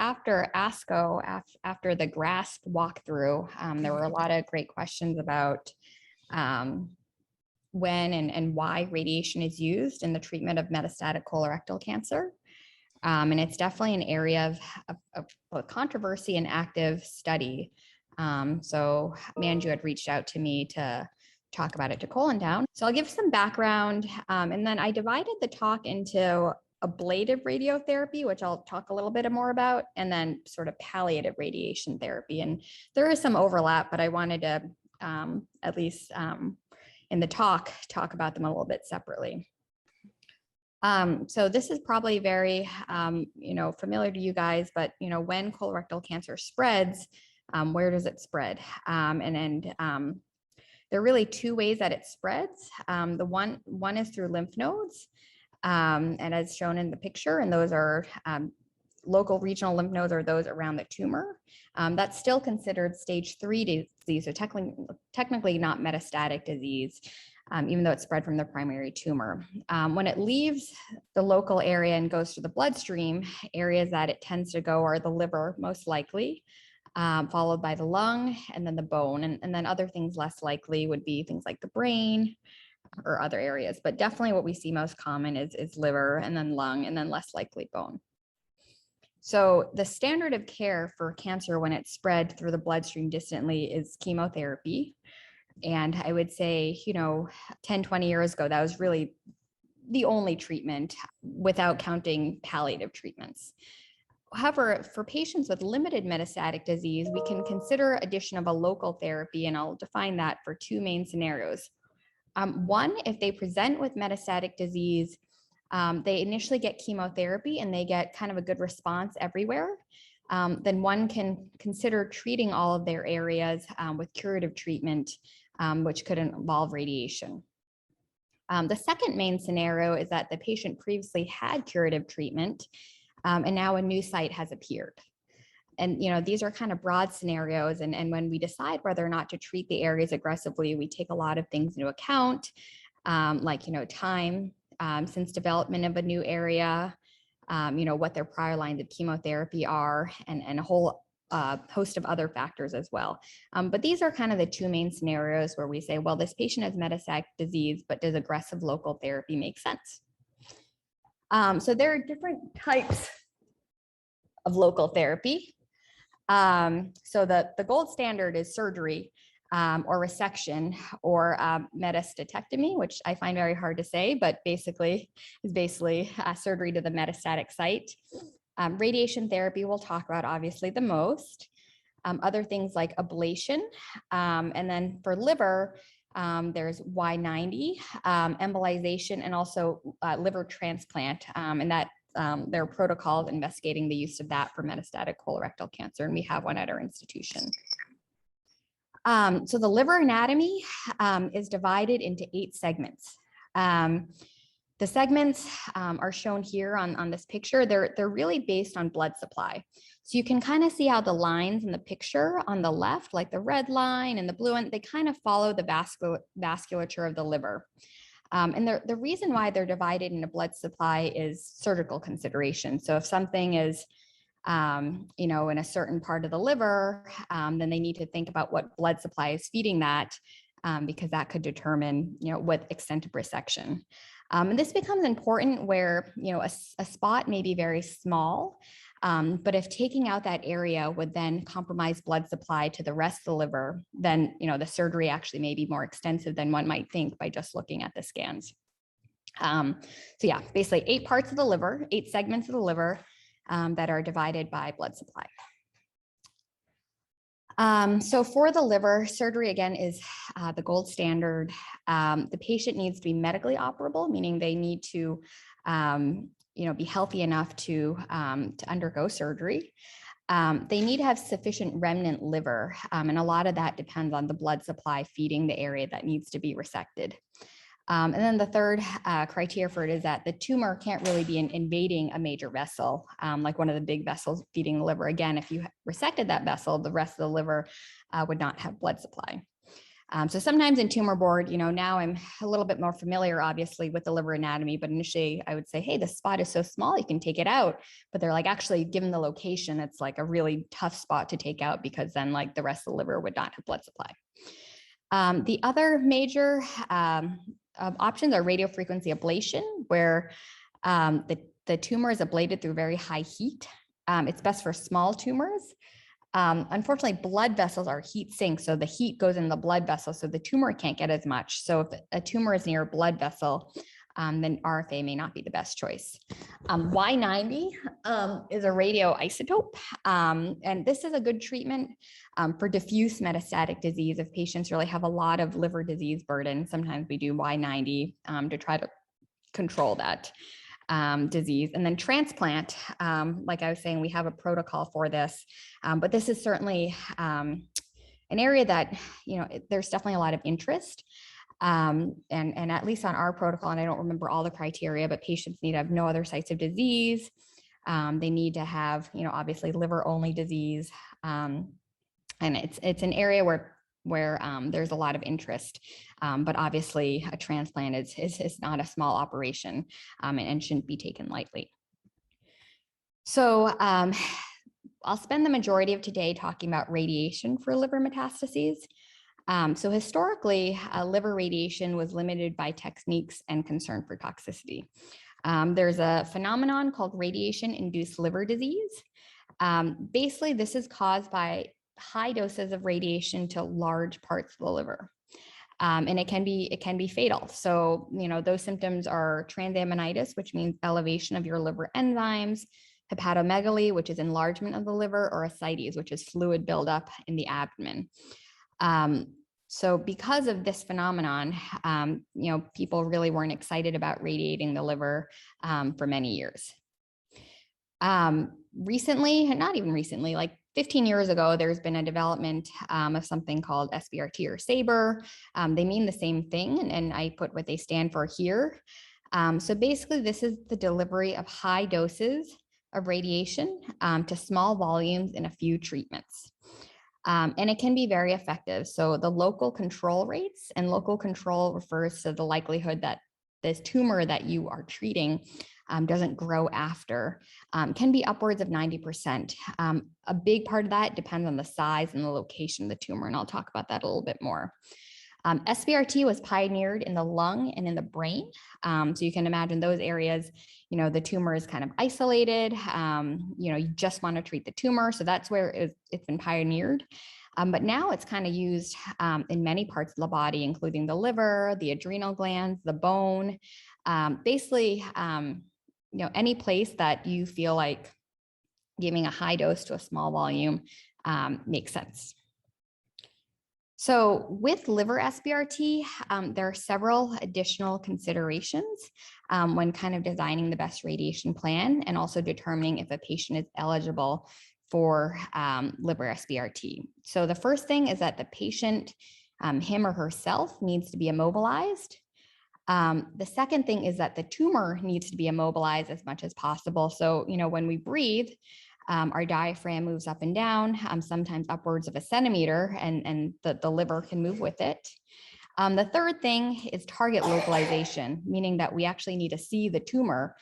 after ASCO, after the GRASP walkthrough, there were a lot of great questions about when and why radiation is used in the treatment of metastatic colorectal cancer. And it's definitely an area of controversy and active study. So Manju had reached out to me to talk about it to COLONTOWN. So I'll give some background, and then I divided the talk into ablative radiotherapy, which I'll talk a little bit more about, and then sort of palliative radiation therapy. And there is some overlap, but I wanted to at least in the talk about them a little bit separately. So this is probably very, familiar to you guys, but, when colorectal cancer spreads, where does it spread? There are really two ways that it spreads. The one is through lymph nodes, and as shown in the picture, and those are local regional lymph nodes, or those around the tumor. That's still considered stage 3 disease, so technically not metastatic disease, even though it's spread from the primary tumor. When it leaves the local area and goes to the bloodstream, areas that it tends to go are the liver, most likely, followed by the lung, and then the bone. And then other things less likely would be things like the brain or other areas. But definitely what we see most common is liver, and then lung, and then less likely bone. So the standard of care for cancer when it's spread through the bloodstream distantly is chemotherapy. And I would say, 10, 20 years ago, that was really the only treatment, without counting palliative treatments. However, for patients with limited metastatic disease, we can consider addition of a local therapy, and I'll define that for two main scenarios. One, if they present with metastatic disease, they initially get chemotherapy and they get kind of a good response everywhere. Then one can consider treating all of their areas with curative treatment, which could involve radiation. The second main scenario is that the patient previously had curative treatment, and now a new site has appeared. And these are kind of broad scenarios, and when we decide whether or not to treat the areas aggressively, we take a lot of things into account, like time since development of a new area, what their prior lines of chemotherapy are, and a whole host of other factors as well. But these are kind of the two main scenarios where we say, well, this patient has metastatic disease, but does aggressive local therapy make sense? So there are different types of local therapy. So the gold standard is surgery, or resection, or metastatectomy, which I find very hard to say, but basically surgery to the metastatic site. Radiation therapy we'll talk about obviously the most. Other things like ablation, and then for liver, there's Y90, embolization, and also liver transplant, and that there are protocols investigating the use of that for metastatic colorectal cancer, and we have one at our institution. So the liver anatomy is divided into 8 segments. The segments are shown here on this picture. They're really based on blood supply. So you can kind of see how the lines in the picture on the left, like the red line and the blue one, they kind of follow the vasculature of the liver. And the reason why they're divided into blood supply is surgical consideration. So if something is in a certain part of the liver, then they need to think about what blood supply is feeding that, because that could determine, what extent of resection. And this becomes important where, a spot may be very small, but if taking out that area would then compromise blood supply to the rest of the liver, then, the surgery actually may be more extensive than one might think by just looking at the scans. So yeah, basically 8 parts of the liver, 8 segments of the liver, that are divided by blood supply. So for the liver, surgery again is the gold standard. The patient needs to be medically operable, meaning they need to, be healthy enough to undergo surgery. They need to have sufficient remnant liver, and a lot of that depends on the blood supply feeding the area that needs to be resected. And then the third criteria for it is that the tumor can't really be invading a major vessel, like one of the big vessels feeding the liver. Again, if you resected that vessel, the rest of the liver would not have blood supply. So sometimes in tumor board, now I'm a little bit more familiar, obviously, with the liver anatomy, but initially I would say, hey, this spot is so small, you can take it out. But they're like, actually, given the location, it's like a really tough spot to take out because then like the rest of the liver would not have blood supply. The other major options are radiofrequency ablation, where the tumor is ablated through very high heat. It's best for small tumors. Unfortunately, blood vessels are heat sinks, so the heat goes in the blood vessel, so the tumor can't get as much. So if a tumor is near a blood vessel, then RFA may not be the best choice. Y90 is a radioisotope, and this is a good treatment for diffuse metastatic disease. If patients really have a lot of liver disease burden, sometimes we do Y90 to try to control that disease. And then transplant, like I was saying, we have a protocol for this, but this is certainly an area that, there's definitely a lot of interest. And at least on our protocol, and I don't remember all the criteria, but patients need to have no other sites of disease. They need to have, obviously liver only disease. And it's an area where there's a lot of interest, but obviously a transplant is not a small operation and shouldn't be taken lightly. So I'll spend the majority of today talking about radiation for liver metastases. So historically, liver radiation was limited by techniques and concern for toxicity. There's a phenomenon called radiation-induced liver disease. Basically, this is caused by high doses of radiation to large parts of the liver. And it can be fatal. So, those symptoms are transaminitis, which means elevation of your liver enzymes, hepatomegaly, which is enlargement of the liver, or ascites, which is fluid buildup in the abdomen. So because of this phenomenon, people really weren't excited about radiating the liver for many years. Recently, not even recently, like 15 years ago, there's been a development of something called SBRT or SABR. They mean the same thing, and I put what they stand for here. So basically, this is the delivery of high doses of radiation to small volumes in a few treatments. And it can be very effective. So the local control rates, and local control refers to the likelihood that this tumor that you are treating doesn't grow after, can be upwards of 90%. A big part of that depends on the size and the location of the tumor, and I'll talk about that a little bit more. SBRT was pioneered in the lung and in the brain. So you can imagine those areas, the tumor is kind of isolated. You just want to treat the tumor. So that's where it's been pioneered. But now it's kind of used in many parts of the body, including the liver, the adrenal glands, the bone, basically, any place that you feel like giving a high dose to a small volume makes sense. So with liver SBRT, there are several additional considerations when kind of designing the best radiation plan, and also determining if a patient is eligible for liver SBRT. So the first thing is that the patient, him or herself, needs to be immobilized. The second thing is that the tumor needs to be immobilized as much as possible. So, when we breathe, our diaphragm moves up and down, sometimes upwards of a centimeter, and the liver can move with it. The third thing is target localization, meaning that we actually need to see the tumor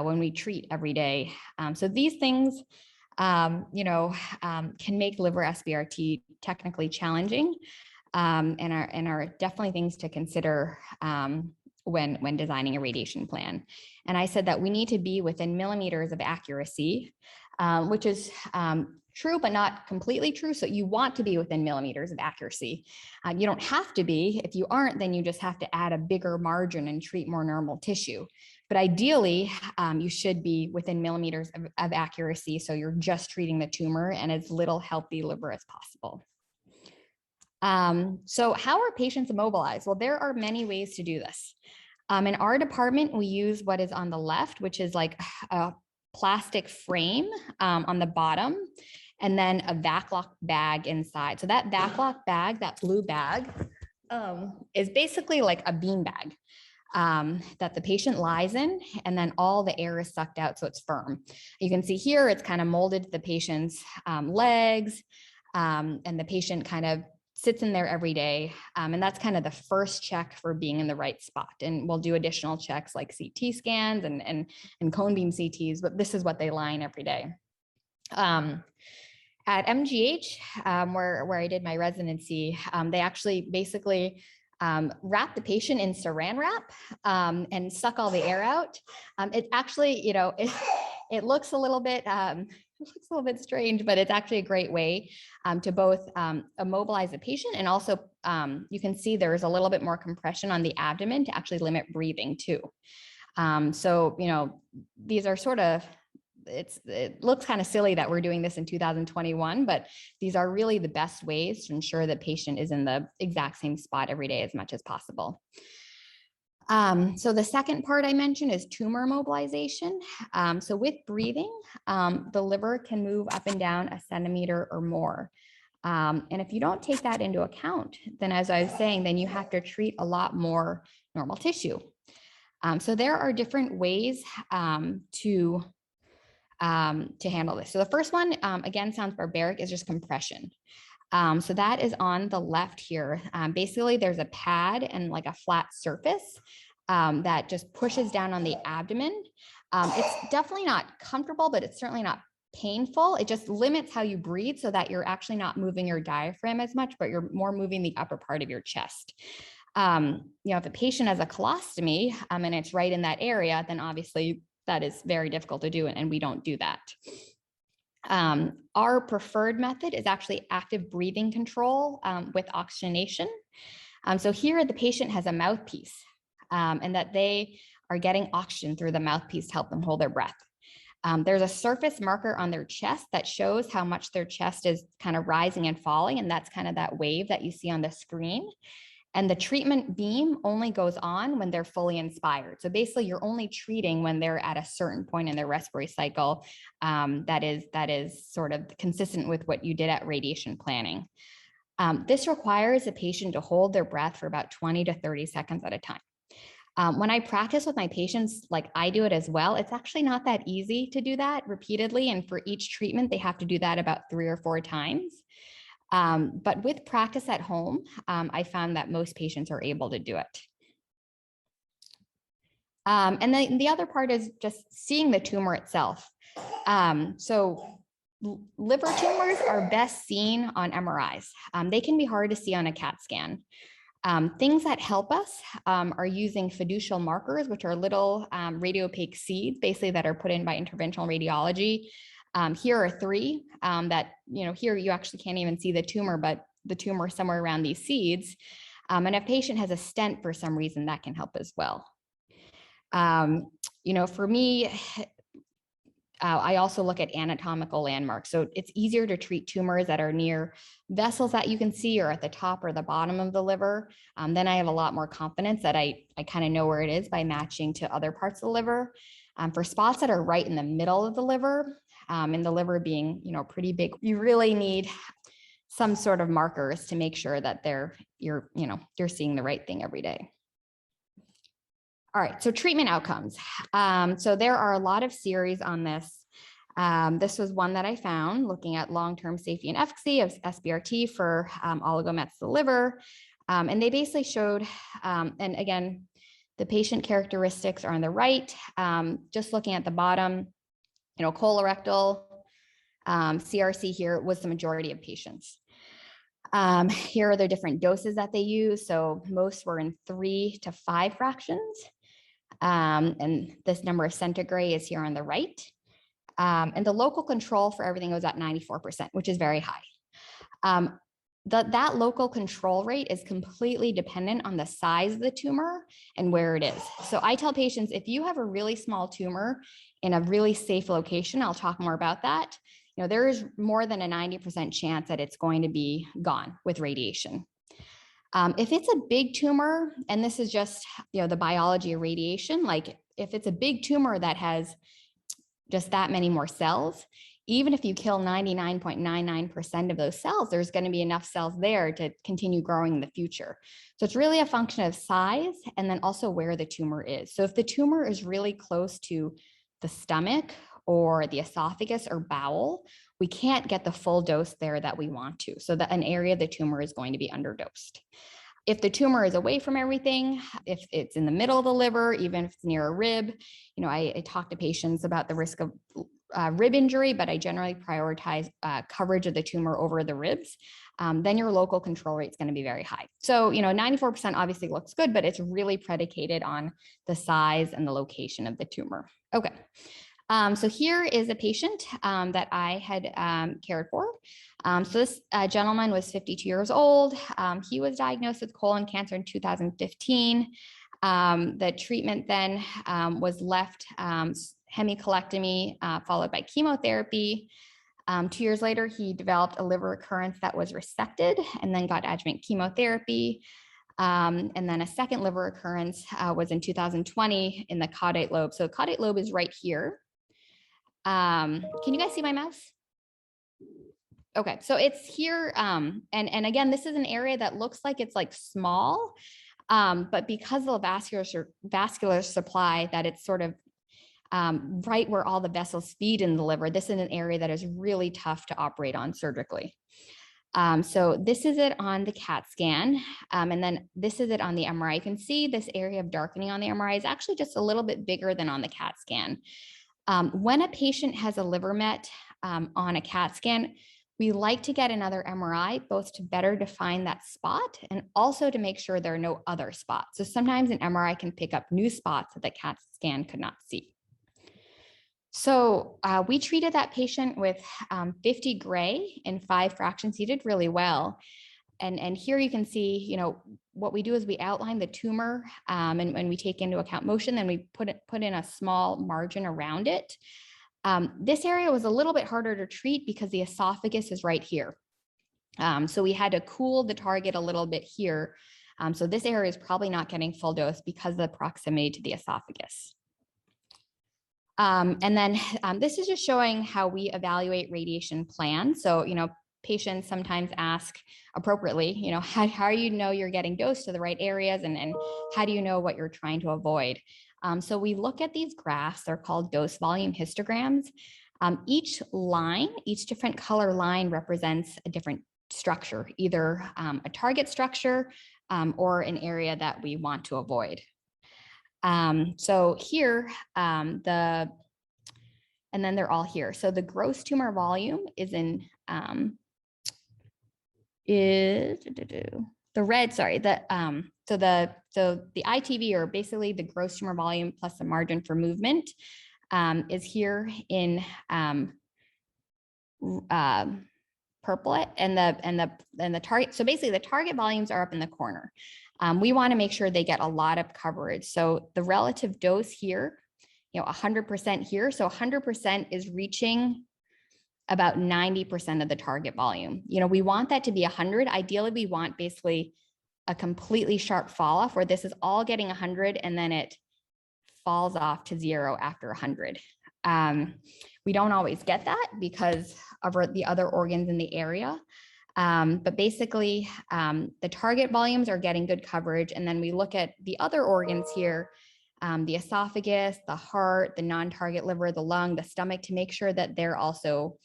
when we treat every day. So these things, can make liver SBRT technically challenging, and are definitely things to consider when designing a radiation plan. And I said that we need to be within millimeters of accuracy, which is true, but not completely true. So you want to be within millimeters of accuracy. You don't have to be. If you aren't, then you just have to add a bigger margin and treat more normal tissue. But ideally, you should be within millimeters of accuracy. So you're just treating the tumor and as little healthy liver as possible. So how are patients immobilized? Well, there are many ways to do this. In our department, we use what is on the left, which is like a plastic frame on the bottom, and then a VacLock bag inside. So that VacLock bag, that blue bag, is basically like a bean bag that the patient lies in, and then all the air is sucked out so it's firm. You can see here, it's kind of molded to the patient's legs, and the patient kind of sits in there every day. And that's kind of the first check for being in the right spot. And we'll do additional checks like CT scans and cone beam CTs, but this is what they line every day. At MGH, where I did my residency, they actually basically wrap the patient in saran wrap and suck all the air out. It actually, you know, it looks a little bit strange, but it's actually a great way to both immobilize the patient, and also you can see there's a little bit more compression on the abdomen to actually limit breathing too. So, you know, these are sort of, it looks kind of silly that we're doing this in 2021, but these are really the best ways to ensure the patient is in the exact same spot every day as much as possible. So the second part I mentioned is tumor mobilization. So with breathing, the liver can move up and down a centimeter or more. And if you don't take that into account, then as I was saying, then you have to treat a lot more normal tissue. So there are different ways to handle this. So the first one, again, sounds barbaric, is just compression. So that is on the left here. Basically, there's a pad and like a flat surface that just pushes down on the abdomen. It's definitely not comfortable, but it's certainly not painful. It just limits how you breathe so that you're actually not moving your diaphragm as much, but you're more moving the upper part of your chest. You know, if a patient has a colostomy and it's right in that area, then obviously that is very difficult to do, and we don't do that. Our preferred method is actually active breathing control with oxygenation. So here the patient has a mouthpiece and that they are getting oxygen through the mouthpiece to help them hold their breath. There's a surface marker on their chest that shows how much their chest is kind of rising and falling, and that's kind of that wave that you see on the screen. And the treatment beam only goes on when they're fully inspired. So basically you're only treating when they're at a certain point in their respiratory cycle that is sort of consistent with what you did at radiation planning. This requires a patient to hold their breath for about 20 to 30 seconds at a time. When I practice with my patients, like I do it as well, it's actually not that easy to do that repeatedly. And for each treatment, they have to do that about 3 or 4 times. But with practice at home, I found that most patients are able to do it. And then the other part is just seeing the tumor itself. So liver tumors are best seen on MRIs. They can be hard to see on a CAT scan. Things that help us are using fiducial markers, which are little radiopaque seeds, basically, that are put in by interventional radiology. Here are 3 that, you know, here you actually can't even see the tumor, but the tumor is somewhere around these seeds. And if a patient has a stent for some reason, that can help as well. You know, for me, I also look at anatomical landmarks. So it's easier to treat tumors that are near vessels that you can see or at the top or the bottom of the liver. Then I have a lot more confidence that I kind of know where it is by matching to other parts of the liver. For spots that are right in the middle of the liver, and the liver being, you know, pretty big, you really need some sort of markers to make sure that you're seeing the right thing every day. All right, so treatment outcomes. So there are a lot of series on this. This was one that I found looking at long-term safety and efficacy of SBRT for oligomets of the liver. And they basically showed, and again, the patient characteristics are on the right. Just looking at the bottom, you know, colorectal CRC here was the majority of patients. Here are the different doses that they use. So most were in 3 to 5 fractions. And this number of centigrade is here on the right. And the local control for everything was at 94%, which is very high. That local control rate is completely dependent on the size of the tumor and where it is. So I tell patients, if you have a really small tumor in a really safe location, I'll talk more about that, you know, there is more than a 90% chance that it's going to be gone with radiation. If it's a big tumor, and this is just, you know, the biology of radiation, like if it's a big tumor that has just that many more cells, even if you kill 99.99% of those cells, there's going to be enough cells there to continue growing in the future. So it's really a function of size and then also where the tumor is. So if the tumor is really close to the stomach or the esophagus or bowel, we can't get the full dose there that we want to. So that an area of the tumor is going to be underdosed. If the tumor is away from everything, if it's in the middle of the liver, even if it's near a rib, I talk to patients about the risk of rib injury, but I generally prioritize coverage of the tumor over the ribs. Then your local control rate is going to be very high. So, 94% obviously looks good, but it's really predicated on the size and the location of the tumor. Okay. So here is a patient that I had cared for. So this gentleman was 52 years old. He was diagnosed with colon cancer in 2015. The treatment then was left hemicolectomy followed by chemotherapy. 2 years later, he developed a liver recurrence that was resected and then got adjuvant chemotherapy. And then a second liver recurrence was in 2020 in the caudate lobe. So caudate lobe is right here. Can you guys see my mouse? Okay, so it's here. And again, this is an area that looks like it's like small, but because of the vascular supply that it's sort of right where all the vessels feed in the liver, this is an area that is really tough to operate on surgically. So this is it on the CAT scan. And then this is it on the MRI. You can see this area of darkening on the MRI is actually just a little bit bigger than on the CAT scan. When a patient has a liver met on a CAT scan, we like to get another MRI, both to better define that spot and also to make sure there are no other spots. So sometimes an MRI can pick up new spots that the CAT scan could not see. So we treated that patient with 50 gray and 5 fractions. He did really well. And here you can see, what we do is we outline the tumor and when we take into account motion, then we put in a small margin around it. This area was a little bit harder to treat because the esophagus is right here. So we had to cool the target a little bit here. So this area is probably not getting full dose because of the proximity to the esophagus. And then this is just showing how we evaluate radiation plans. So, patients sometimes ask appropriately, how do you know you're getting dosed to the right areas and how do you know what you're trying to avoid? So we look at these graphs, they're called dose volume histograms. Each different color line represents a different structure, either a target structure or an area that we want to avoid. So here, and then they're all here. So the gross tumor volume is in, the red, sorry, so the ITV, or basically the gross tumor volume plus the margin for movement, is here in purple, and the target. So basically the target volumes are up in the corner. We want to make sure they get a lot of coverage. So the relative dose here, 100% here. So 100% is reaching about 90% of the target volume. We want that to be 100. Ideally, we want basically a completely sharp fall off where this is all getting 100 and then it falls off to 0 after 100. We don't always get that because of the other organs in the area. But basically, the target volumes are getting good coverage. And then we look at the other organs here, the esophagus, the heart, the non-target liver, the lung, the stomach, to make sure that they're also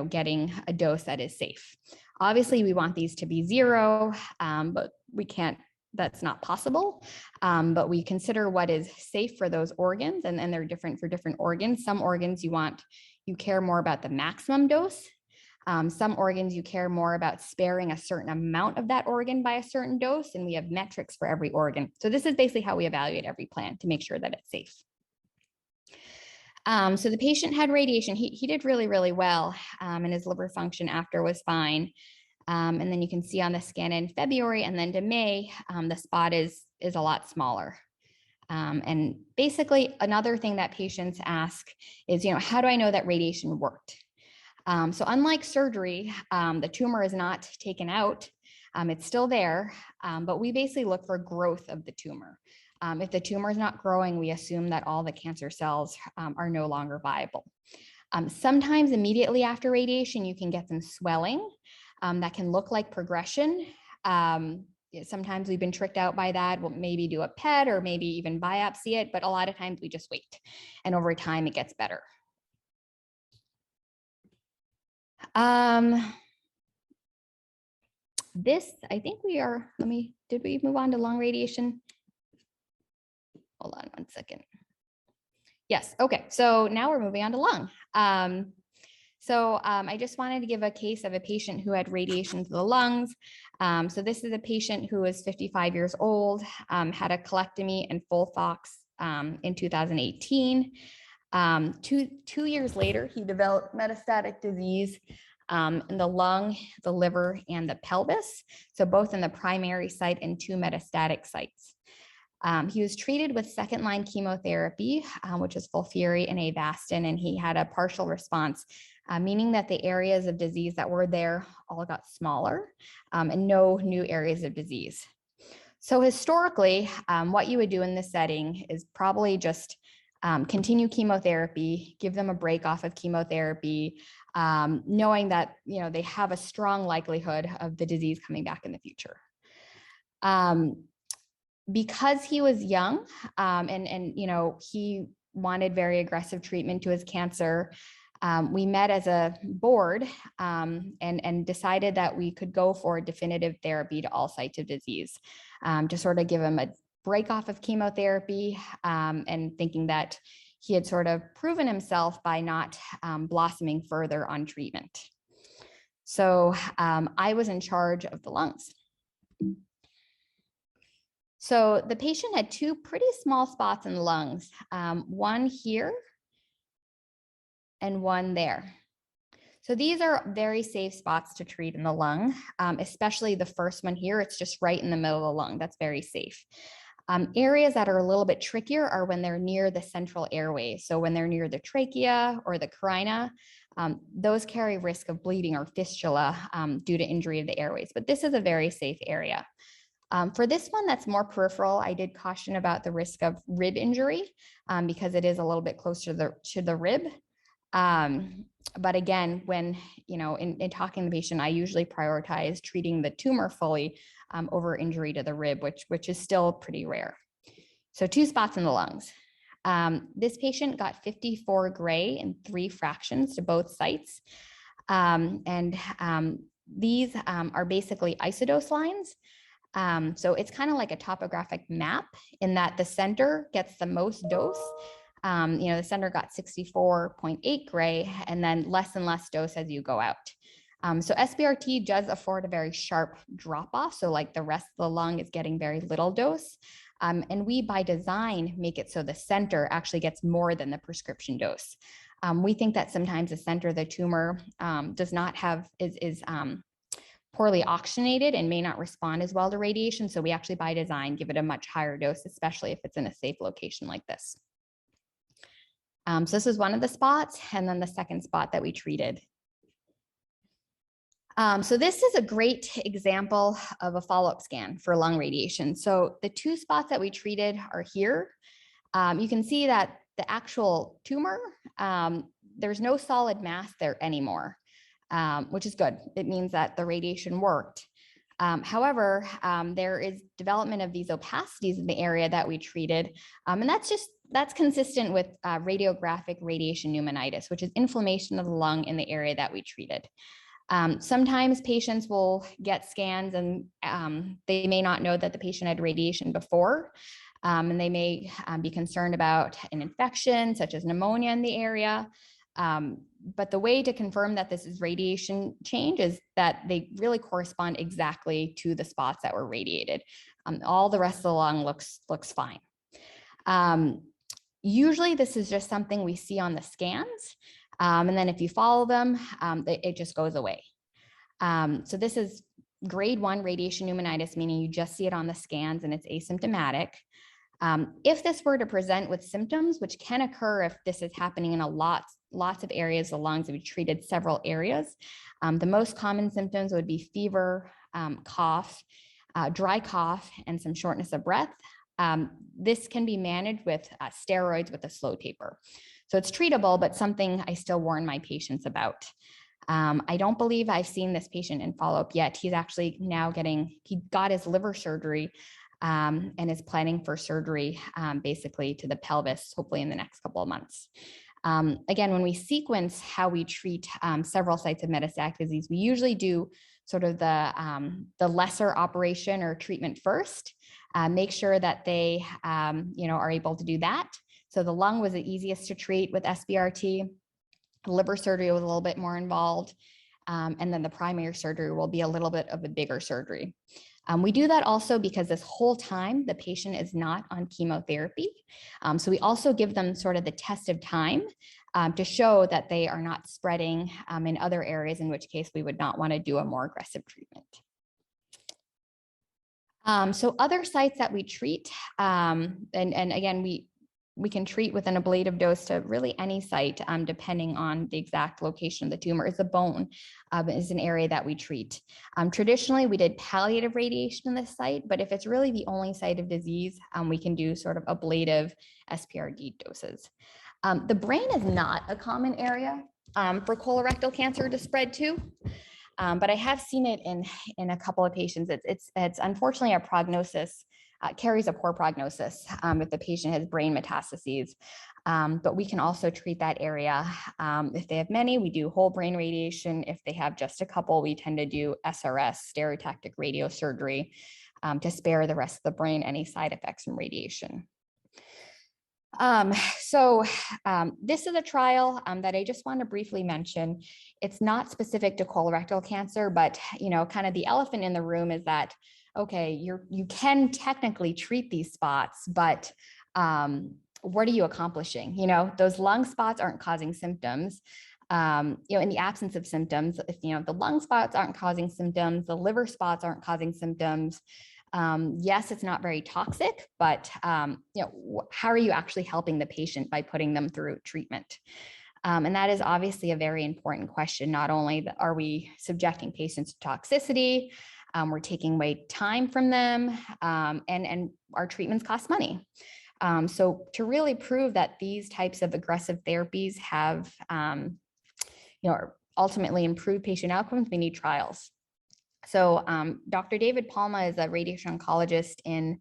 getting a dose that is safe. Obviously, we want these to be 0, but we can't, that's not possible. But we consider what is safe for those organs, and they're different for different organs. Some organs you care more about the maximum dose. Some organs you care more about sparing a certain amount of that organ by a certain dose, and we have metrics for every organ. So this is basically how we evaluate every plan to make sure that it's safe. So the patient had radiation. He did really, really well, and his liver function after was fine. And then you can see on the scan in February and then to May, the spot is a lot smaller. And basically another thing that patients ask is, how do I know that radiation worked? So unlike surgery, the tumor is not taken out. It's still there, but we basically look for growth of the tumor. If the tumor is not growing, we assume that all the cancer cells are no longer viable. Sometimes immediately after radiation, you can get some swelling that can look like progression. Sometimes we've been tricked out by that. We'll maybe do a PET or maybe even biopsy it, but a lot of times we just wait, and over time it gets better. This, I think we are, did we move on to lung radiation? Hold on one second. Yes, okay, so now we're moving on to lung. I just wanted to give a case of a patient who had radiation to the lungs. So this is a patient who was 55 years old, had a colectomy and full thox in 2018. 2 years later, he developed metastatic disease in the lung, the liver, and the pelvis. So both in the primary site and 2 metastatic sites. He was treated with second-line chemotherapy, which is FOLFIRI and Avastin, and he had a partial response, meaning that the areas of disease that were there all got smaller and no new areas of disease. So historically, what you would do in this setting is probably just continue chemotherapy, give them a break off of chemotherapy, knowing that they have a strong likelihood of the disease coming back in the future. Because he was young and he wanted very aggressive treatment to his cancer, we met as a board and decided that we could go for definitive therapy to all sites of disease to sort of give him a break off of chemotherapy and thinking that he had sort of proven himself by not blossoming further on treatment. So I was in charge of the lungs. So the patient had 2 pretty small spots in the lungs, one here and one there. So these are very safe spots to treat in the lung, especially the first one here. It's just right in the middle of the lung. That's very safe. Areas that are a little bit trickier are when they're near the central airway. So when they're near the trachea or the carina, those carry risk of bleeding or fistula due to injury of the airways. But this is a very safe area. For this one that's more peripheral, I did caution about the risk of rib injury because it is a little bit closer to the rib. But again, when, in talking to the patient, I usually prioritize treating the tumor fully over injury to the rib, which is still pretty rare. So 2 spots in the lungs. This patient got 54 gray in 3 fractions to both sites. These are basically isodose lines. So it's kind of like a topographic map in that the center gets the most dose. The center got 64.8 gray and then less and less dose as you go out. So SBRT does afford a very sharp drop off. So like the rest of the lung is getting very little dose. And we by design make it so the center actually gets more than the prescription dose. We think that sometimes the center of the tumor does not have, is poorly oxygenated and may not respond as well to radiation. So we actually by design give it a much higher dose, especially if it's in a safe location like this. So this is one of the spots, and then the second spot that we treated. So this is a great example of a follow-up scan for lung radiation. So the 2 spots that we treated are here. You can see that the actual tumor, there's no solid mass there anymore, which is good. It means that the radiation worked. However, there is development of these opacities in the area that we treated. And that's consistent with radiographic radiation pneumonitis, which is inflammation of the lung in the area that we treated. Sometimes patients will get scans and they may not know that the patient had radiation before. And they may be concerned about an infection such as pneumonia in the area. But the way to confirm that this is radiation change is that they really correspond exactly to the spots that were radiated. All the rest of the lung looks fine. Usually this is just something we see on the scans. And then if you follow them, it just goes away. So this is grade 1 radiation pneumonitis, meaning you just see it on the scans and it's asymptomatic. If this were to present with symptoms, which can occur if this is happening in lots of areas of the lungs, we treated several areas. The most common symptoms would be fever, cough, dry cough, and some shortness of breath. This can be managed with steroids with a slow taper. So it's treatable, but something I still warn my patients about. I don't believe I've seen this patient in follow-up yet. He's actually now he got his liver surgery and is planning for surgery basically to the pelvis, hopefully in the next couple of months. Again, when we sequence how we treat several sites of metastatic disease, we usually do sort of the lesser operation or treatment first, make sure that they are able to do that. So the lung was the easiest to treat with SBRT. Liver surgery was a little bit more involved. And then the primary surgery will be a little bit of a bigger surgery. We do that also because this whole time the patient is not on chemotherapy. So we also give them sort of the test of time to show that they are not spreading in other areas, in which case we would not want to do a more aggressive treatment. So other sites that we treat, and again, we can treat with an ablative dose to really any site, depending on the exact location of the tumor. Is the bone is an area that we treat. Traditionally, we did palliative radiation in this site, but if it's really the only site of disease, we can do sort of ablative SPRD doses. The brain is not a common area for colorectal cancer to spread to. But I have seen it in a couple of patients. It's unfortunately a prognosis, carries a poor prognosis if the patient has brain metastases. But we can also treat that area. If they have many, we do whole brain radiation. If they have just a couple, we tend to do SRS, stereotactic radiosurgery, to spare the rest of the brain any side effects from radiation. This is a trial that I just want to briefly mention. It's not specific to colorectal cancer, but kind of the elephant in the room is that, okay, you can technically treat these spots, but what are you accomplishing? Those lung spots aren't causing symptoms. In the absence of symptoms, if the lung spots aren't causing symptoms, the liver spots aren't causing symptoms. Yes, it's not very toxic, but how are you actually helping the patient by putting them through treatment? And that is obviously a very important question. Not only are we subjecting patients to toxicity, we're taking away time from them, and our treatments cost money. So to really prove that these types of aggressive therapies have, ultimately improve patient outcomes, we need trials. So Dr. David Palma is a radiation oncologist in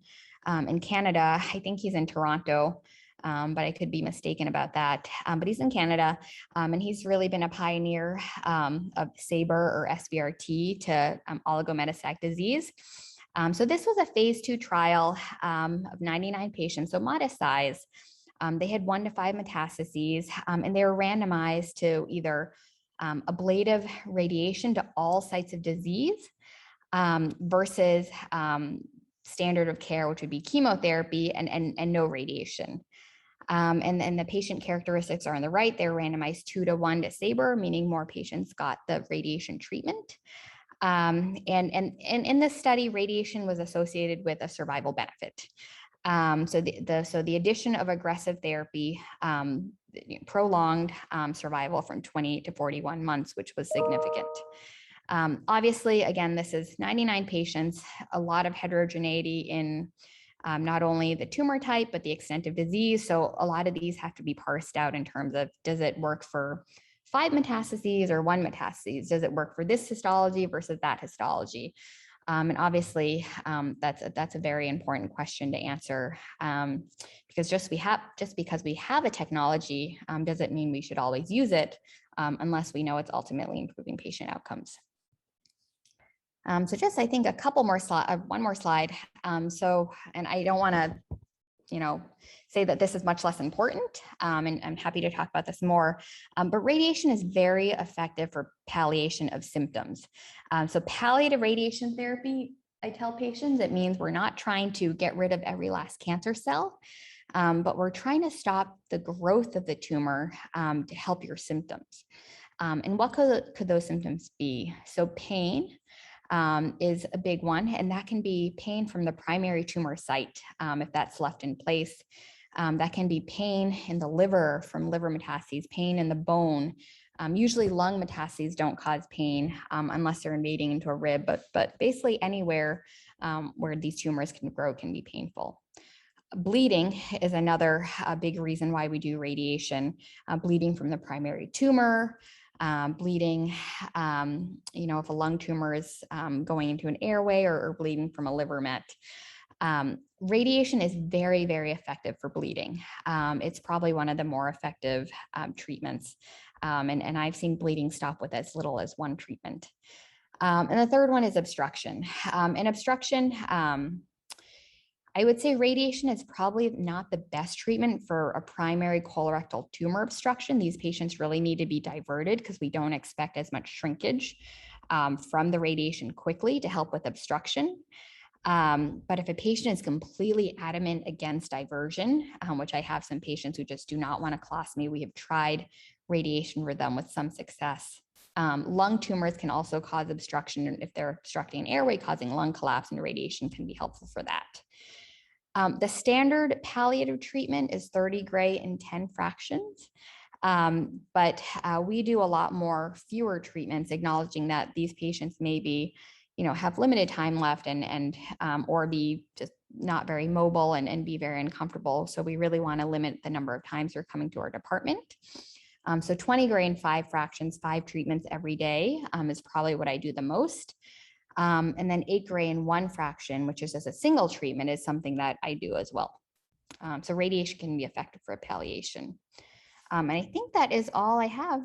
Canada. I think he's in Toronto, but I could be mistaken about that. But he's in Canada, and he's really been a pioneer of SABR or SBRT to oligometastatic disease. So this was a phase 2 trial of 99 patients, so modest size. They had 1 to 5 metastases, and they were randomized to either ablative radiation to all sites of disease versus standard of care, which would be chemotherapy and no radiation. And the patient characteristics are on the right. They're randomized 2 to 1 to SABR, meaning more patients got the radiation treatment. And in this study, radiation was associated with a survival benefit. So the addition of aggressive therapy prolonged survival from 28 to 41 months, which was significant. Obviously, again, this is 99 patients, a lot of heterogeneity in not only the tumor type, but the extent of disease. So a lot of these have to be parsed out in terms of, does it work for 5 metastases or 1 metastases? Does it work for this histology versus that histology? And obviously, that's a very important question to answer, because just because we have a technology doesn't mean we should always use it unless we know it's ultimately improving patient outcomes. So just, I think, a couple more one more slide. And I don't want to, say that this is much less important, and I'm happy to talk about this more, but radiation is very effective for palliation of symptoms. So palliative radiation therapy, I tell patients, it means we're not trying to get rid of every last cancer cell, but we're trying to stop the growth of the tumor to help your symptoms. And what could those symptoms be? So pain is a big one, and that can be pain from the primary tumor site if that's left in place. That can be pain in the liver from liver metastases, pain in the bone. Usually lung metastases don't cause pain unless they're invading into a rib, but basically anywhere where these tumors can grow can be painful. Bleeding is another big reason why we do radiation. Bleeding from the primary tumor, bleeding, if a lung tumor is going into an airway, or bleeding from a liver met. Radiation is very, very effective for bleeding. It's probably one of the more effective treatments. And I've seen bleeding stop with as little as one treatment. And the third one is obstruction. And obstruction, I would say radiation is probably not the best treatment for a primary colorectal tumor obstruction. These patients really need to be diverted because we don't expect as much shrinkage from the radiation quickly to help with obstruction. But if a patient is completely adamant against diversion, which I have some patients who just do not want to colostomy, we have tried radiation for them with some success. Lung tumors can also cause obstruction if they're obstructing an airway, causing lung collapse, and radiation can be helpful for that. The standard palliative treatment is 30 gray in 10 fractions. But we do a lot more fewer treatments, acknowledging that these patients may be, have limited time left and or be just not very mobile and be very uncomfortable. So we really want to limit the number of times they're coming to our department. So 20 gray in 5 fractions, 5 treatments every day is probably what I do the most. And then 8 gray in 1 fraction, which is just a single treatment, is something that I do as well. So radiation can be effective for palliation. And I think that is all I have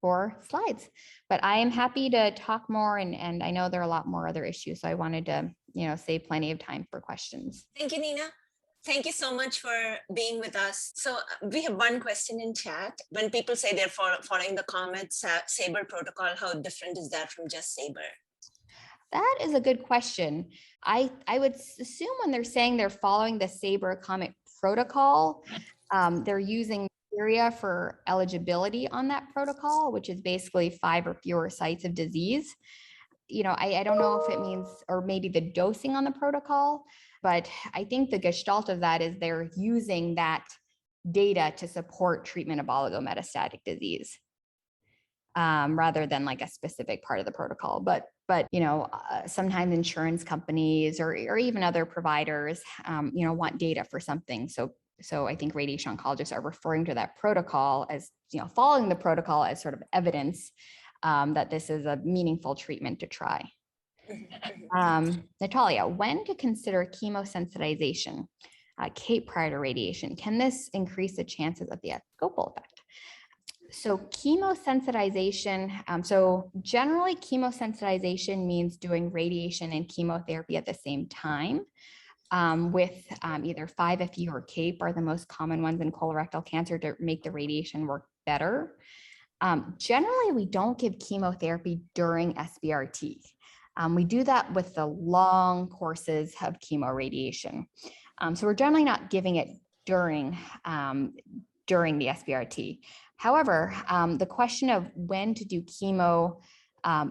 for slides, but I am happy to talk more. And I know there are a lot more other issues. So I wanted to, save plenty of time for questions. Thank you, Nina. Thank you so much for being with us. So we have one question in chat. When people say they're following the COMET-SABRE protocol, how different is that from just SABRE? That is a good question. I would assume when they're saying they're following the SABRE COMET protocol, they're using criteria for eligibility on that protocol, which is basically 5 or fewer sites of disease. I don't know if it means, or maybe the dosing on the protocol, but I think the gestalt of that is they're using that data to support treatment of oligometastatic disease. Rather than like a specific part of the protocol. But sometimes insurance companies or even other providers, want data for something. So I think radiation oncologists are referring to that protocol as, following the protocol as sort of evidence that this is a meaningful treatment to try. Natalia, when to consider chemosensitization, CAPE prior to radiation? Can this increase the chances of the abscopal effect? So chemosensitization, so generally chemosensitization means doing radiation and chemotherapy at the same time with either 5-FU or CAPE are the most common ones in colorectal cancer to make the radiation work better. Generally, we don't give chemotherapy during SBRT. We do that with the long courses of chemoradiation. So we're generally not giving it during the SBRT. However, the question of when to do chemo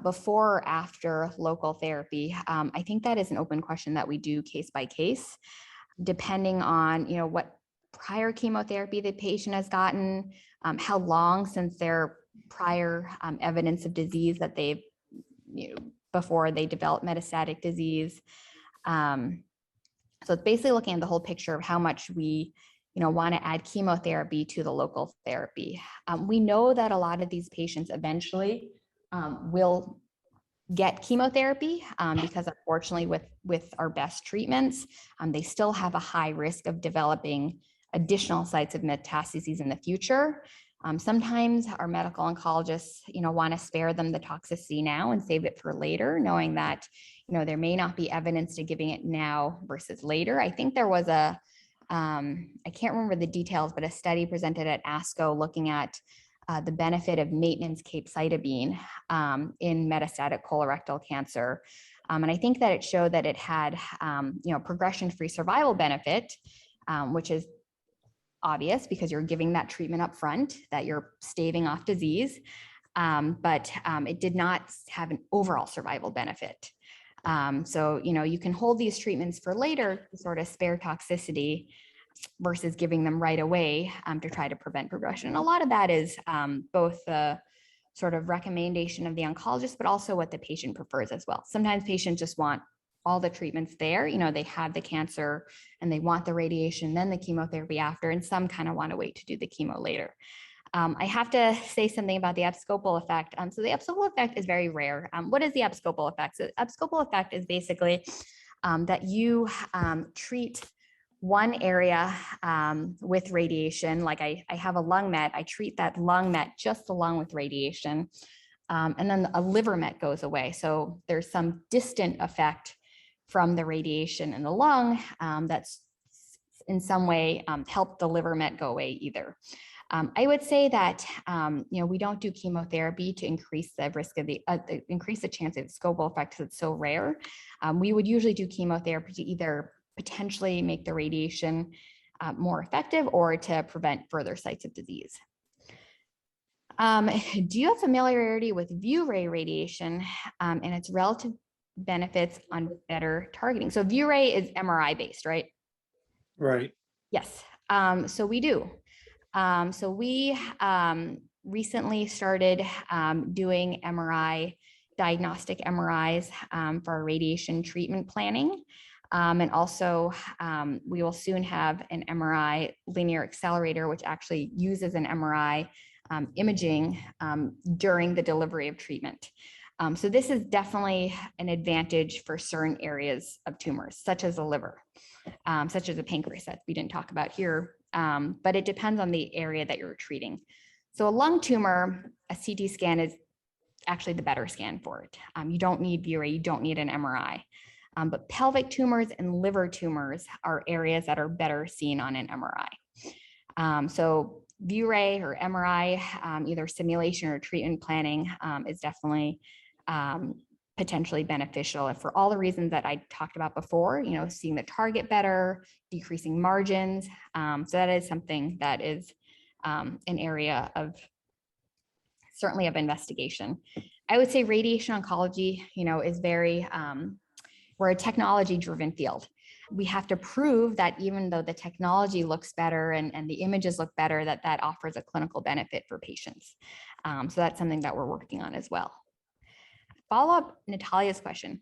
before or after local therapy, I think that is an open question that we do case by case, depending on what prior chemotherapy the patient has gotten, how long since their prior evidence of disease that they've before they develop metastatic disease. So it's basically looking at the whole picture of how much we want to add chemotherapy to the local therapy. We know that a lot of these patients eventually will get chemotherapy because unfortunately with our best treatments, they still have a high risk of developing additional sites of metastases in the future. Sometimes our medical oncologists, want to spare them the toxicity now and save it for later, knowing that, there may not be evidence to giving it now versus later. I think there was I can't remember the details, but a study presented at ASCO looking at the benefit of maintenance capecitabine in metastatic colorectal cancer. And I think that it showed that it had, progression-free survival benefit, which is obvious because you're giving that treatment up front, that you're staving off disease, but it did not have an overall survival benefit. So, you can hold these treatments for later to sort of spare toxicity versus giving them right away to try to prevent progression. And a lot of that is both the sort of recommendation of the oncologist, but also what the patient prefers as well. Sometimes patients just want all the treatments there, they have the cancer and they want the radiation, then the chemotherapy after, and some kind of want to wait to do the chemo later. I have to say something about the abscopal effect. So the abscopal effect is very rare. What is the abscopal effect? So the abscopal effect is basically that you treat one area with radiation. Like I have a lung met, I treat that lung met just along with radiation. And then a liver met goes away. So there's some distant effect from the radiation in the lung that's in some way helped the liver met go away either. I would say that we don't do chemotherapy to increase the risk of increase the chance of scopal effect because it's so rare. We would usually do chemotherapy to either potentially make the radiation more effective or to prevent further sites of disease. Do you have familiarity with VIEW ray radiation and its relative benefits on better targeting? So VIEW ray is MRI based, right? Right. Yes. So we do. So we recently started doing diagnostic MRIs for our radiation treatment planning. And also we will soon have an MRI linear accelerator, which actually uses an MRI imaging during the delivery of treatment. So this is definitely an advantage for certain areas of tumors, such as the liver, such as the pancreas that we didn't talk about here, but it depends on the area that you're treating. So a lung tumor, a CT scan is actually the better scan for it. You don't need VIEW ray, you don't need an MRI. But pelvic tumors and liver tumors are areas that are better seen on an MRI. So VIEW ray or MRI, either simulation or treatment planning is definitely potentially beneficial for all the reasons that I talked about before, seeing the target better, decreasing margins. So that is something that is an area of certainly of investigation. I would say radiation oncology, is very, we're a technology driven field. We have to prove that even though the technology looks better and the images look better, that offers a clinical benefit for patients. So that's something that we're working on as well. Follow up Natalia's question.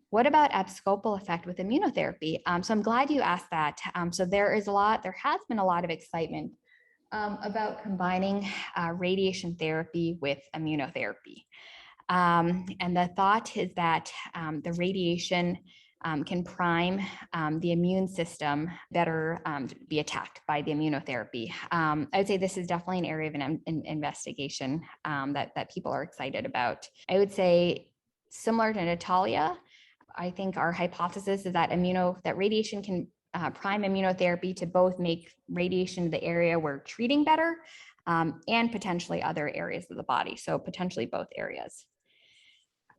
What about abscopal effect with immunotherapy? So I'm glad you asked that. So there has been a lot of excitement about combining radiation therapy with immunotherapy. And the thought is that the radiation can prime the immune system better be attacked by the immunotherapy. I would say this is definitely an area of an investigation that people are excited about. I would say similar to Natalia, I think our hypothesis is that radiation can prime immunotherapy to both make radiation the area we're treating better and potentially other areas of the body. So potentially both areas.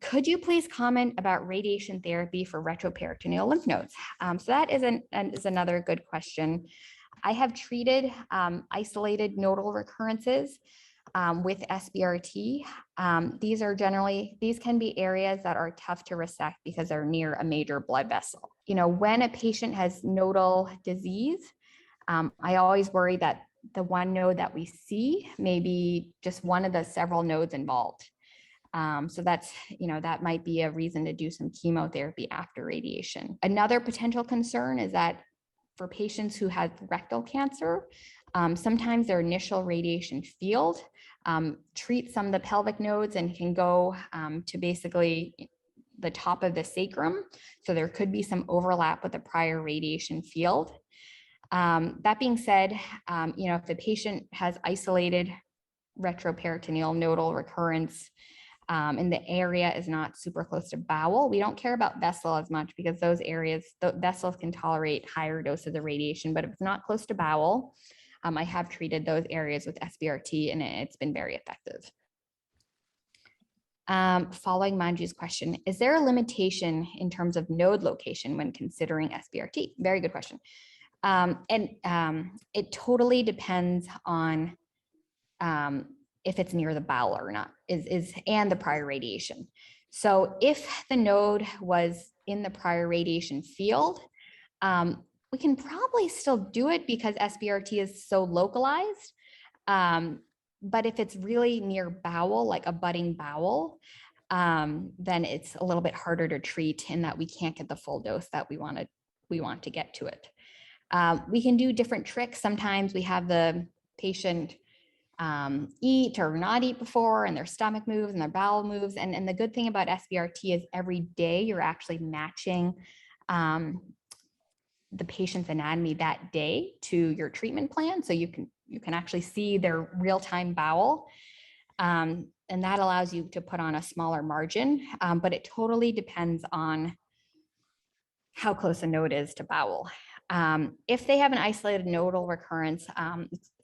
Could you please comment about radiation therapy for retroperitoneal lymph nodes? So that is another good question. I have treated isolated nodal recurrences with SBRT. These can be areas that are tough to resect because they're near a major blood vessel. When a patient has nodal disease, I always worry that the one node that we see may be just one of the several nodes involved. So that might be a reason to do some chemotherapy after radiation. Another potential concern is that for patients who have rectal cancer, sometimes their initial radiation field treats some of the pelvic nodes and can go to basically the top of the sacrum. So there could be some overlap with the prior radiation field. That being said, if the patient has isolated retroperitoneal nodal recurrence, and the area is not super close to bowel, we don't care about vessel as much because those areas, the vessels can tolerate higher doses of radiation, but if it's not close to bowel, I have treated those areas with SBRT and it's been very effective. Following Manju's question, is there a limitation in terms of node location when considering SBRT? Very good question. It totally depends on if it's near the bowel or not, and the prior radiation. So if the node was in the prior radiation field, we can probably still do it because SBRT is so localized. But if it's really near bowel, like a budding bowel, then it's a little bit harder to treat in that we can't get the full dose that we want to get to it. We can do different tricks. Sometimes we have the patient eat or not eat before and their stomach moves and their bowel moves. And the good thing about SBRT is every day you're actually matching the patient's anatomy that day to your treatment plan. So you can actually see their real-time bowel. And that allows you to put on a smaller margin, but it totally depends on how close a node is to bowel. If they have an isolated nodal recurrence,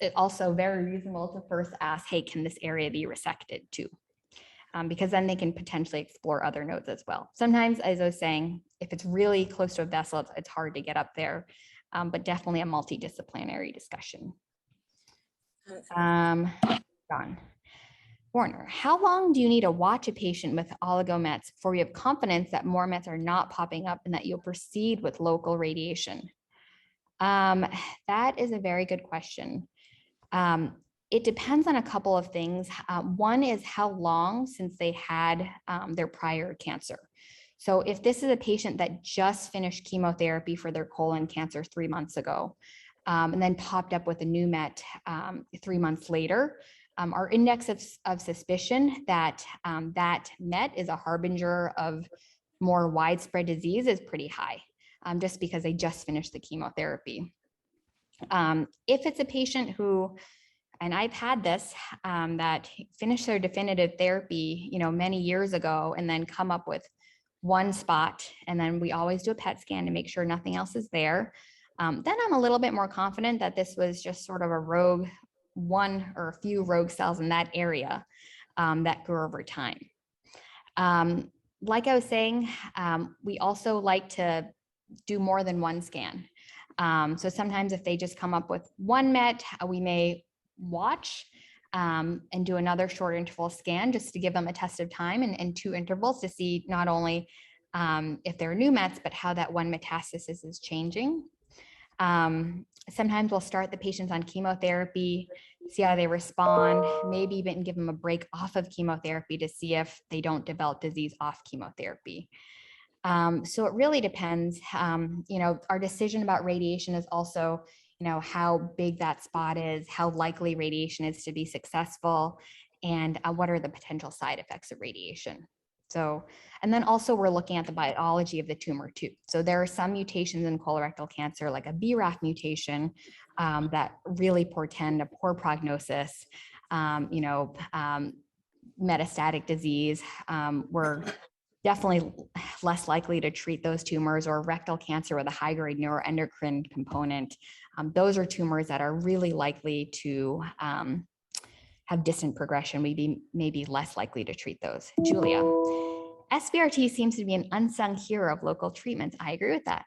it's also very reasonable to first ask, hey, can this area be resected too? Because then they can potentially explore other nodes as well. Sometimes, as I was saying, if it's really close to a vessel, it's hard to get up there, but definitely a multidisciplinary discussion. John Warner, how long do you need to watch a patient with oligomets before you have confidence that more mets are not popping up and that you'll proceed with local radiation? That is a very good question. It depends on a couple of things. One is how long since they had their prior cancer. So if this is a patient that just finished chemotherapy for their colon cancer 3 months ago, and then popped up with a new met 3 months later, our index of suspicion that that met is a harbinger of more widespread disease is pretty high, just because they just finished the chemotherapy. If it's a patient who, and I've had this, that finished their definitive therapy, many years ago, and then come up with one spot, and then we always do a PET scan to make sure nothing else is there. Then I'm a little bit more confident that this was just sort of a rogue, one or a few rogue cells in that area that grew over time. Like I was saying, we also like to do more than one scan. So sometimes if they just come up with one met, we may watch and do another short interval scan just to give them a test of time and 2 intervals to see not only if there are new mets, but how that one metastasis is changing. Sometimes we'll start the patients on chemotherapy, see how they respond, maybe even give them a break off of chemotherapy to see if they don't develop disease off chemotherapy. So it really depends. Our decision about radiation is also, how big that spot is, how likely radiation is to be successful, and what are the potential side effects of radiation. So, and then also we're looking at the biology of the tumor too. So there are some mutations in colorectal cancer, like a BRAF mutation, that really portend a poor prognosis. Metastatic disease, we're definitely less likely to treat those tumors, or rectal cancer with a high-grade neuroendocrine component. Those are tumors that are really likely to have distant progression. We'd maybe less likely to treat those. Julia, SBRT seems to be an unsung hero of local treatments. I agree with that.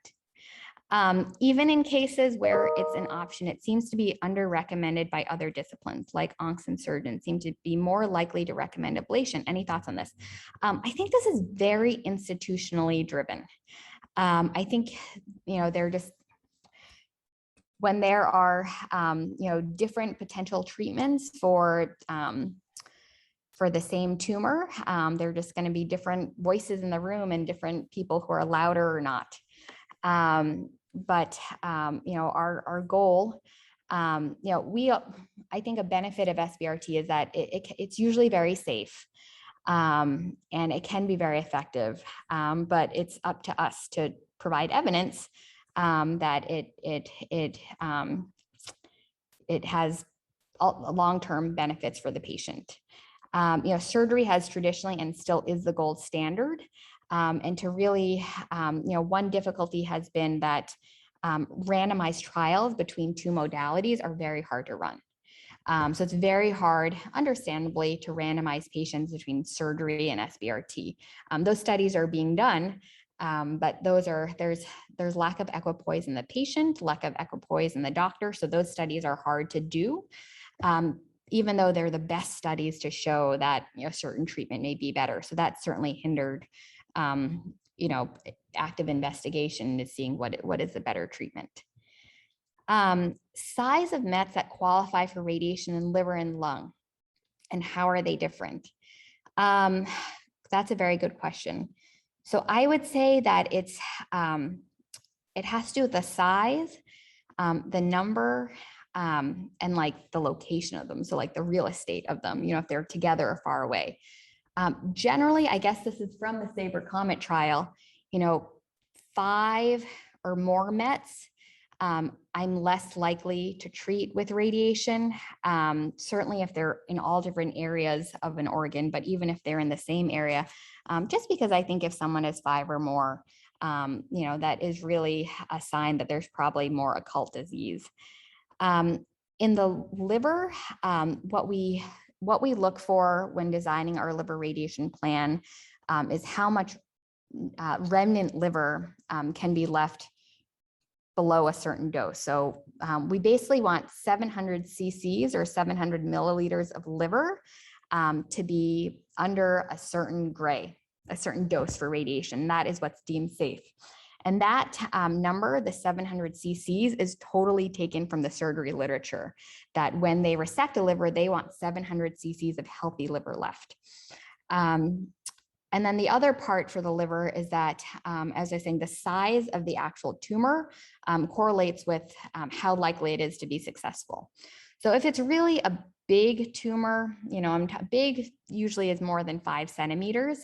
Even in cases where it's an option, it seems to be under-recommended by other disciplines, like oncs and surgeons seem to be more likely to recommend ablation. Any thoughts on this? I think this is very institutionally driven. I think, they're just, when there are, different potential treatments for the same tumor, there are just going to be different voices in the room and different people who are louder or not. But our goal, I think a benefit of SBRT is that it's usually very safe, and it can be very effective. But it's up to us to provide evidence that it has long-term benefits for the patient. Surgery has traditionally and still is the gold standard. And to really, one difficulty has been that randomized trials between 2 modalities are very hard to run. So it's very hard, understandably, to randomize patients between surgery and SBRT. Those studies are being done, but there's lack of equipoise in the patient, lack of equipoise in the doctor. So those studies are hard to do, even though they're the best studies to show that certain treatment may be better. So that certainly hindered active investigation to seeing what is the better treatment. Size of mets that qualify for radiation in liver and lung, and how are they different? That's a very good question. So I would say that it has to do with the size, the number, and like the location of them. So like the real estate of them, if they're together or far away. Generally, I guess this is from the Sabre Comet trial, 5 or more Mets, I'm less likely to treat with radiation. Certainly if they're in all different areas of an organ, but even if they're in the same area, just because I think if someone is 5 or more, that is really a sign that there's probably more occult disease. In the liver, what we look for when designing our liver radiation plan is how much remnant liver can be left below a certain dose. So we basically want 700 cc's or 700 milliliters of liver to be under a certain dose for radiation. That is what's deemed safe. And that number, the 700 cc's, is totally taken from the surgery literature, that when they resect a liver, they want 700 cc's of healthy liver left. And then the other part for the liver is that, as I was saying, the size of the actual tumor correlates with how likely it is to be successful. So if it's really a big tumor, big usually is more than 5 centimeters.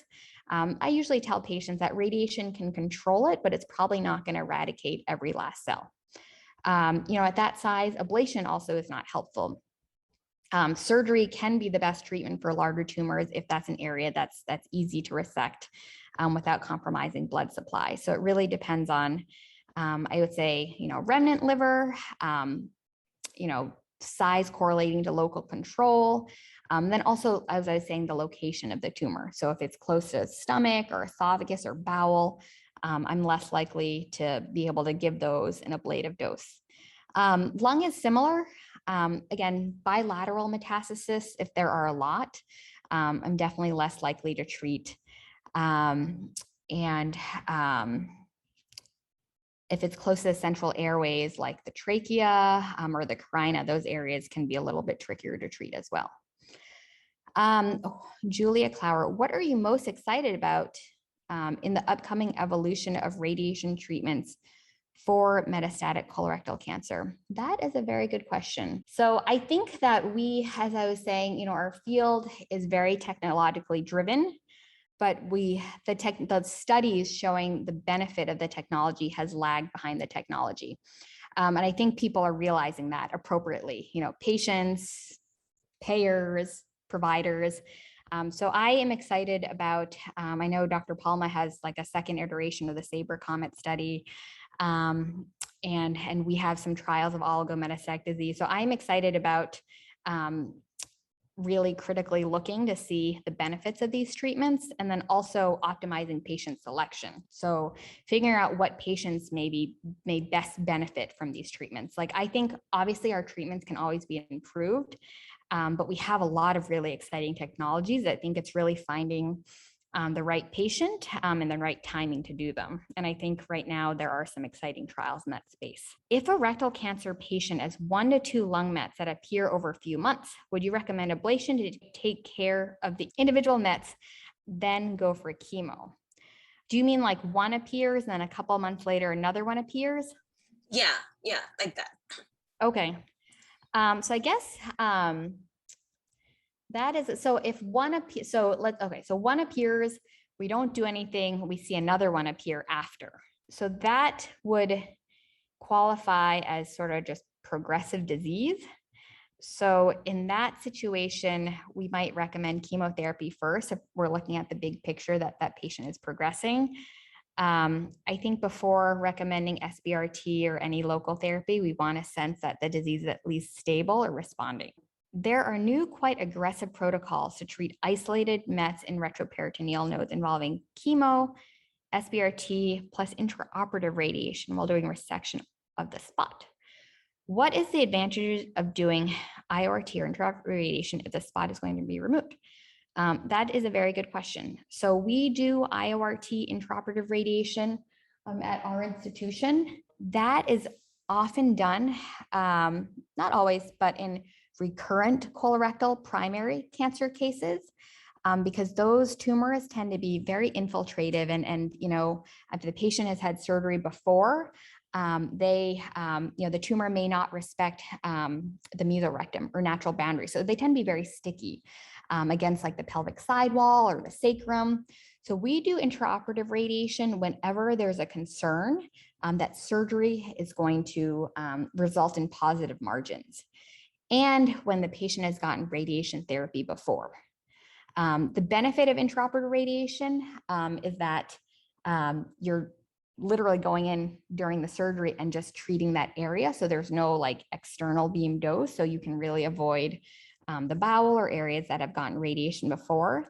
I usually tell patients that radiation can control it, but it's probably not going to eradicate every last cell. At that size, ablation also is not helpful. Surgery can be the best treatment for larger tumors if that's an area that's easy to resect without compromising blood supply. So it really depends on, I would say, remnant liver, size correlating to local control. Then also, as I was saying, the location of the tumor. So if it's close to stomach or esophagus or bowel, I'm less likely to be able to give those an ablative dose. Lung is similar. Again, bilateral metastasis, if there are a lot, I'm definitely less likely to treat. If it's close to the central airways, like the trachea or the carina, those areas can be a little bit trickier to treat as well. Julia Clower, what are you most excited about in the upcoming evolution of radiation treatments for metastatic colorectal cancer? That is a very good question. So I think that we, as I was saying, our field is very technologically driven, but the studies showing the benefit of the technology has lagged behind the technology. And I think people are realizing that appropriately, patients, payers, providers. So I am excited about, I know Dr. Palma has like a second iteration of the SABRE Comet study. And we have some trials of oligometastatic disease. So I'm excited about really critically looking to see the benefits of these treatments, and then also optimizing patient selection. So figuring out what patients may best benefit from these treatments. Like, I think obviously our treatments can always be improved, but we have a lot of really exciting technologies. I think it's really finding the right patient and the right timing to do them. And I think right now there are some exciting trials in that space. If a rectal cancer patient has 1 to 2 lung mets that appear over a few months, would you recommend ablation to take care of the individual mets, then go for chemo? Do you mean like one appears and then a couple months later another one appears? Yeah, like that. Okay. So I guess that is, so if one appears, so one appears, we don't do anything, we see another one appear after. So that would qualify as sort of just progressive disease. So in that situation, we might recommend chemotherapy first if we're looking at the big picture that that patient is progressing. I think before recommending SBRT or any local therapy, we want to sense that the disease is at least stable or responding. There are new, quite aggressive protocols to treat isolated mets in retroperitoneal nodes involving chemo, SBRT, plus intraoperative radiation while doing resection of the spot. What is the advantages of doing IORT or intraoperative radiation if the spot is going to be removed? That is a very good question. So we do IORT intraoperative radiation at our institution. That is often done, not always, but in recurrent colorectal primary cancer cases, because those tumors tend to be very infiltrative, and if the patient has had surgery before, the tumor may not respect the mesorectum or natural boundary, so they tend to be very sticky against like the pelvic sidewall or the sacrum. So we do intraoperative radiation whenever there's a concern that surgery is going to result in positive margins, and when the patient has gotten radiation therapy before. The benefit of intraoperative radiation is that you're literally going in during the surgery and just treating that area. So there's no like external beam dose. So you can really avoid the bowel or areas that have gotten radiation before.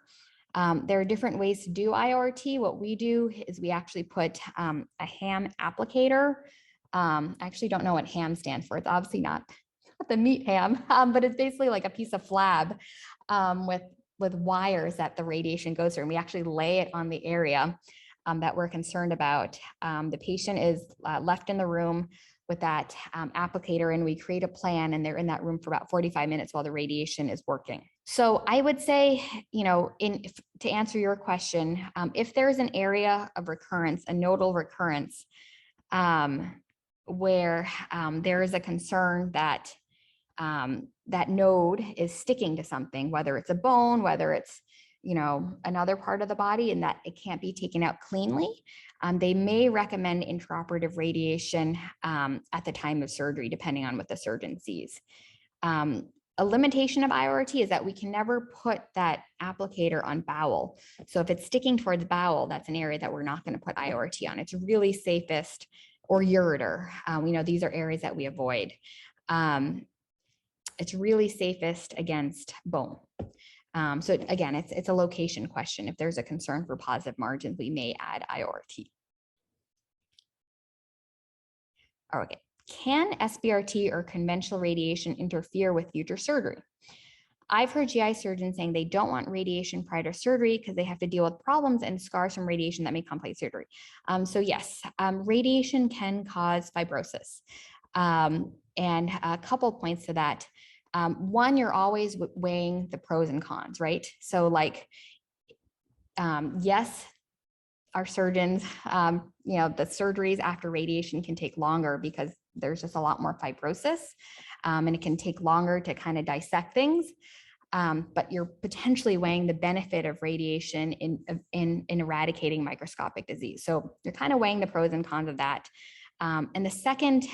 There are different ways to do IORT. What we do is we actually put a ham applicator. I actually don't know what ham stands for. It's obviously not the meat ham, but it's basically like a piece of flab with wires that the radiation goes through. And we actually lay it on the area that we're concerned about. The patient is left in the room with that applicator, and we create a plan, and they're in that room for about 45 minutes while the radiation is working. So I would say, to answer your question, if there's an area of recurrence, a nodal recurrence, where there is a concern that that node is sticking to something, whether it's a bone, whether it's another part of the body, and that it can't be taken out cleanly, they may recommend intraoperative radiation at the time of surgery, depending on what the surgeon sees. A limitation of IORT is that we can never put that applicator on bowel. So if it's sticking towards bowel, that's an area that we're not going to put IORT on. It's really safest, or ureter. These are areas that we avoid. It's really safest against bone. So again, it's a location question. If there's a concern for positive margins, we may add IORT. Okay, can SBRT or conventional radiation interfere with future surgery? I've heard GI surgeons saying they don't want radiation prior to surgery because they have to deal with problems and scars from radiation that may complicate surgery. So yes, radiation can cause fibrosis. And a couple points to that. One, you're always weighing the pros and cons, right? So yes, our surgeons, the surgeries after radiation can take longer because there's just a lot more fibrosis, and it can take longer to kind of dissect things. But you're potentially weighing the benefit of radiation in eradicating microscopic disease. So you're kind of weighing the pros and cons of that. And the second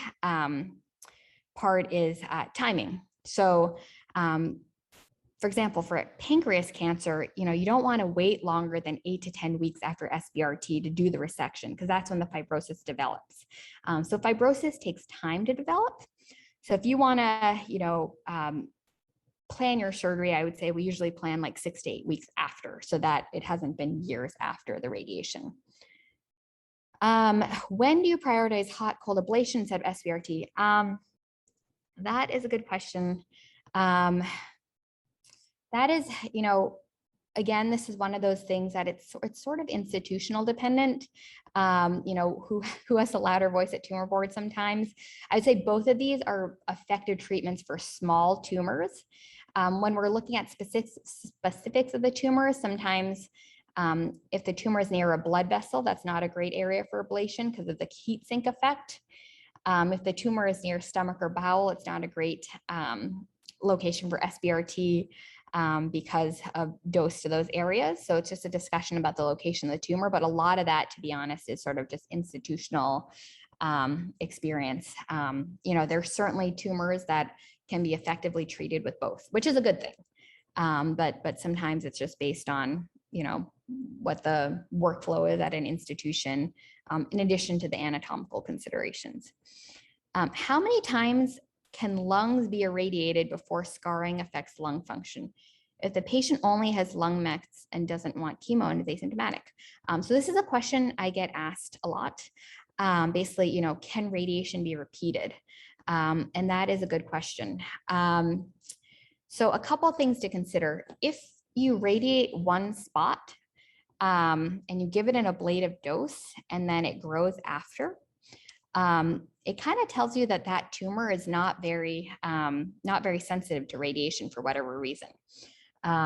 part is timing. So, for example, for pancreas cancer, you don't want to wait longer than 8 to 10 weeks after SBRT to do the resection, because that's when the fibrosis develops. So fibrosis takes time to develop. So if you want to, plan your surgery, I would say we usually plan like 6 to 8 weeks after, so that it hasn't been years after the radiation. When do you prioritize hot cold ablation instead of SBRT? That is a good question. That is, again, this is one of those things that it's sort of institutional dependent. Who has a louder voice at tumor board sometimes. I would say both of these are effective treatments for small tumors. When we're looking at specifics of the tumor, sometimes if the tumor is near a blood vessel, that's not a great area for ablation because of the heat sink effect. If the tumor is near stomach or bowel, it's not a great location for SBRT because of dose to those areas. So it's just a discussion about the location of the tumor, but a lot of that, to be honest, is sort of just institutional experience. There's certainly tumors that can be effectively treated with both, which is a good thing. But sometimes it's just based on, what the workflow is at an institution, in addition to the anatomical considerations. How many times can lungs be irradiated before scarring affects lung function? If the patient only has lung mets and doesn't want chemo and is asymptomatic. So this is a question I get asked a lot. Basically, can radiation be repeated? And that is a good question. So a couple of things to consider. If you radiate one spot and you give it an ablative dose and then it grows after, it kind of tells you that that tumor is not very sensitive to radiation for whatever reason.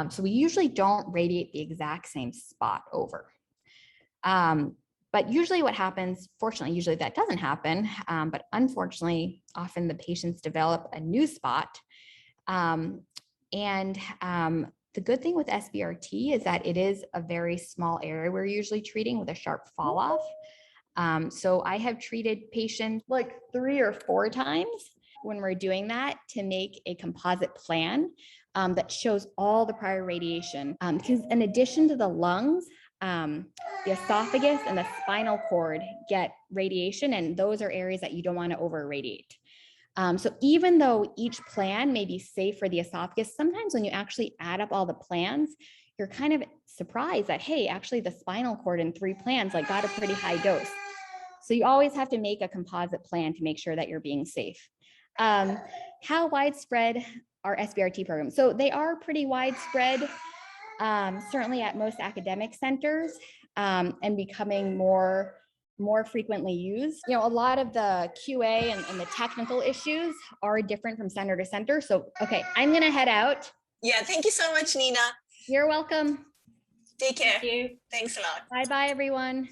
So we usually don't radiate the exact same spot over. But usually what happens, fortunately, usually that doesn't happen, but unfortunately, often the patients develop a new spot. The good thing with SBRT is that it is a very small area we're usually treating with a sharp fall off. So I have treated patients like 3 or 4 times when we're doing that to make a composite plan that shows all the prior radiation. Because in addition to the lungs, the esophagus and the spinal cord get radiation, and those are areas that you don't want to over irradiate. So even though each plan may be safe for the esophagus, sometimes when you actually add up all the plans, you're kind of surprised that, hey, actually the spinal cord in 3 plans like got a pretty high dose. So you always have to make a composite plan to make sure that you're being safe. How widespread are SBRT programs? So they are pretty widespread, certainly at most academic centers, and becoming more frequently used. You know, a lot of the QA and the technical issues are different from center to center. So, okay, I'm gonna head out. Yeah, thank you so much, Nina. You're welcome. Take care. Thank you. Thanks a lot. Bye-bye, everyone.